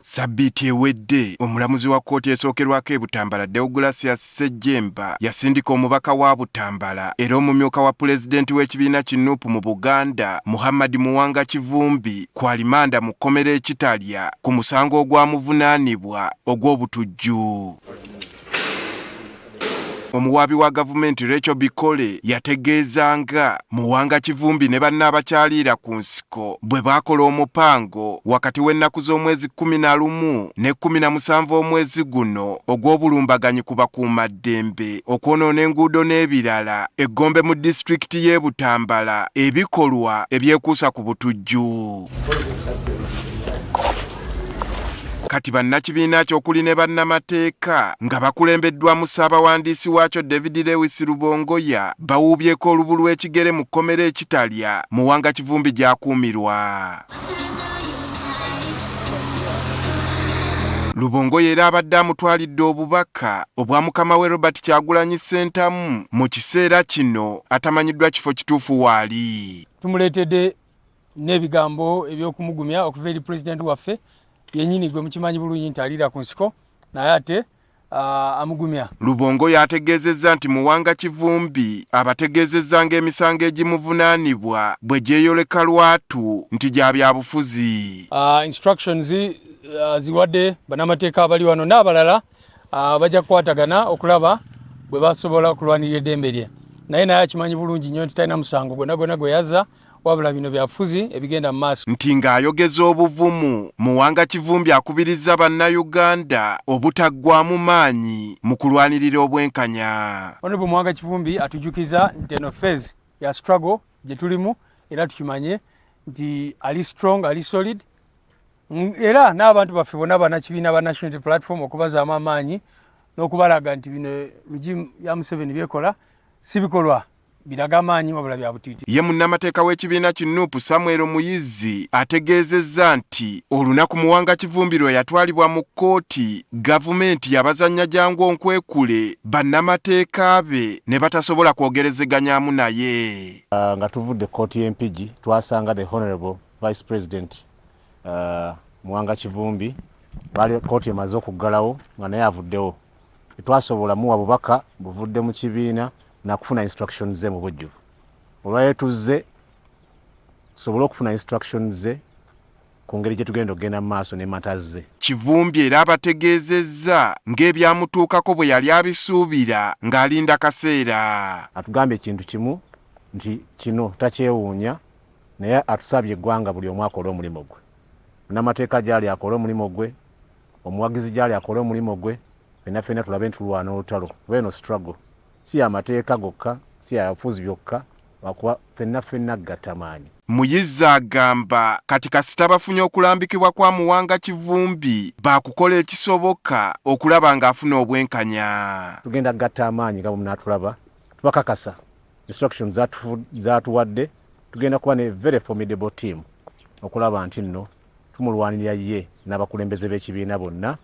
Sabbiiti ewedde omulamuzi wa kkooti esookerwako e Butambala Deogratias Ssejjemba yasindika omubaka wa Butambala era omumyuka wa pulezidenti w'ekibiina ki NUP mu Buganda Muhammad Muwanga Kivumbi ku alimanda mu kkomera e Kitalya ku musango ogwamuvunaanibwa ogw'obutujju. Omuwaabi wa gavumenti Rachel Bikole yategeeza nga Muwanga Kivumbi ne banne abakyaliira ku nsiko bwe baakola omupango wakati w'ennaku z'omwezi 11 ne 17 omwezi guno ogw'obulumbaganyi ku bakuumaddembe okwonoona enguudo n'ebirala eggombe mu disitulikiti y'e Butambala ebikolwa ebyekuusa ku butujju. Kati bannakibiina ky'okuli ne bannamateeka nga bakulembeddwamu ssaabawandiisi waakyo David Lewis Lubongoya bawuubyeko olubu lw'ekigere mu kkomera e Kitalya Muwanga Kivumbi gy'akuumirwa. Lubongoya era abadde amutwalidde obubaka obwa mukama we Robert Kyagulanyi Ssentamu mu kiseera kino atamanyiddwa kifo kituufu waali. Tumuleetedde n'ebigambo ebyokumugumya okuva eri pulezidenti waffe yenyini gwe mukimanyi bulungi nti aliira ku nsiko naye ate amugumya. Lubongoya ategeezezza nti Muwanga Kivumbi abategeezezza ng'emisango egimuvunaanibwa bwe gyeyoleka lwatu nti gya byabufuzi. Instructions ziwadde bannamateeka abali wano n'abalala bajja kukwatagana okulaba bwe basobola okulwanirira eddembe lye. Naye akimanyi bulungi nnyo nti talina musango gwonna gwe yazza wabula bino byafuzi ebigenda mu maaso. Nti ng'ayogeza obuvumu Muwanga Kivumbi akubirizza bannayuganda obutaggwaamu maanyi mu kulwanirira obwenkanya. Honorable Muwanga Kivumbi atujjukiza nti eno phase ya struggle gye tulimu era tukimanye nti ali strong, ali solid, era n'abantu baffe bonna bannakibiina ba National Unity Platform okubazaamu amaanyi n'okubalaga nti bino regime ya Museveni byekola si bikolwa biraga amaanyi wabula bya butiiti. Ye munnamateeka w'ekibiina ki NUP Samuel Muyizi ategeezezza nti olunaku Muwanga Kivumbi lwe yatwalibwa mu kkooti gavumenti yabazannya jangu nkwekule bannamateeka be ne batasobola kwogerezeganyaamu naye. Nga tuvudde kkooti y'empigi twasanga the Honorable Vice President Muwanga Kivumbi bali kkooti emaze okuggalawo nga naye avuddewo. Twasobola muwa bubaka buvudde mu kibiina na kufuna instructions ze mu bujjuvu. Olwaye tuzze sobola okufuna instructions ze ku ngeri gye tugenda okugenda mu maaso n'emmata ze. Kivumbi era abategeezezza ng'ebyamutuukako bwe yali abisuubira ng'alinda kaseera. Atugambye ekintu kimu nti kino takyewuunya naye atusabye eggwanga buli omu akole omulimu gwe. Munnamateeka gy'ali akole omulimu gwe, omuwagizi gy'ali akole omulimu gwe, ffenna tulabe nti tulwana olutalo. Weno struggle si amateeka gokka, si abafuzi byokka, wakuba ffenna gatta maanyi. Muyizi agamba kati kasita bafunye okulambikibwa kwa Muwanga Kivumbi baakukola ekisoboka okulaba ng'afuna obwenkanya. Tugenda gatta amaanyi nga bwe munaatulaba, tubakakasa instructions zaatuwadde, tugenda kuba ne very formidable team okulaba nti nno tumulwanirira ye n'abakulembeze b'ekibiina bonna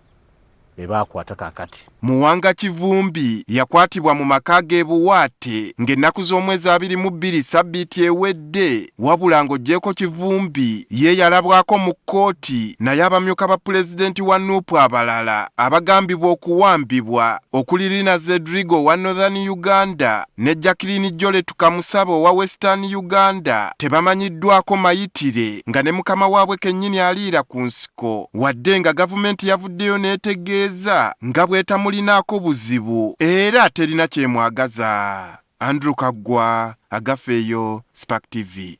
bebakwata kakati. Muwanga Kivumbi yakwatibwa mu maka g'e Buwaate ng'ennaku z'omwezi 22 sabbiiti ewedde wabula ng'oggyeko Kivumbi ye yalabwako mu kkooti naye abamyuka ba pulezidenti wa NUP abalala abagambibwa okuwambibwa okuli Lina Zedrigo wa Northern Uganda ne Jacqueline Jole Tukamusaba owa Western Uganda tebamanyiddwako mayitire nga ne mukama waabwe kennyini aliira ku nsiko wadde nga gavumenti yavuddeyo n'etegeeza nga bwetamulinaako buzibu era terina kyemwagaza. Andrew Kaggwa, Agafeeyo, Spark TV.